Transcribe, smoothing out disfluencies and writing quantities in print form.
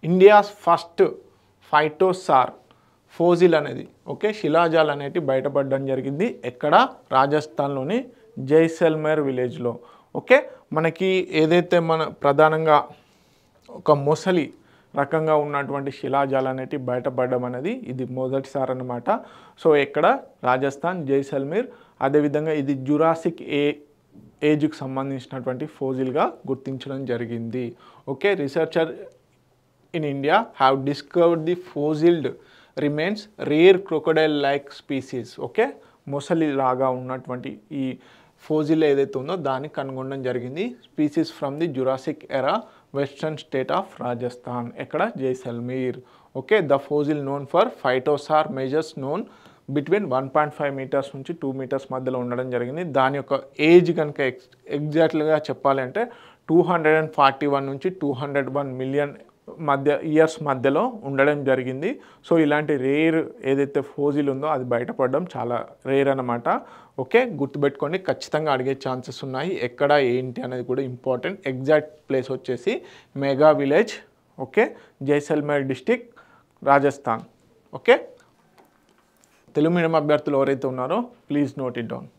India's first ఫైటోసార్ ఫోజిల్ అనేది okay శిలాజాలు అనేటి బయటపడడం జరిగింది ఎక్కడ రాజస్థాన్లోని జైసల్మేర్ విలేజ్లో ఓకే మనకి ఏదైతే మన ప్రధానంగా ఒక మొసలి రకంగా ఉన్నటువంటి శిలాజాలు అనేటి బయటపడడం అనేది ఇది మొదటిసారి అన్నమాట సో ఎక్కడ రాజస్థాన్ జైసల్మేర్ అదేవిధంగా ఇది జురాసిక్ ఏజ్కి సంబంధించినటువంటి ఫోజిల్గా గుర్తించడం జరిగింది okay researcher in India have discovered the fossilised remains rare crocodile like species okay మొసలి లాగా ఉన్నటువంటి ఈ ఫోజిల్ ఏదైతే ఉందో దాన్ని కనుగొనడం జరిగింది species from the Jurassic era western state of Rajasthan ఎక్కడ Jaisalmer okay the fossil known for phytosaur measures known between 1.5 metres నుంచి 2 మీటర్స్ మధ్యలో ఉండడం జరిగింది దాని యొక్క ఏజ్ కనుక ఎగ్జాక్ట్లీగా చెప్పాలి అంటే 241 నుంచి 201 మిలియన్ ఇయర్స్ మధ్యలో ఉండడం జరిగింది సో ఇలాంటి రేర్ ఏదైతే ఫోజిల్ ఉందో అది బయటపడడం చాలా రేర్ అన్నమాట ఓకే గుర్తుపెట్టుకోండి ఖచ్చితంగా అడిగే ఛాన్సెస్ ఉన్నాయి ఎక్కడ ఏంటి అనేది కూడా ఇంపార్టెంట్ ఎగ్జాక్ట్ ప్లేస్ వచ్చేసి mega village okay Jaisalmer district Rajasthan okay Telugu medium అభ్యర్థులు ఎవరైతే ఉన్నారో ప్లీజ్ నోట్ ఇట్ డౌన్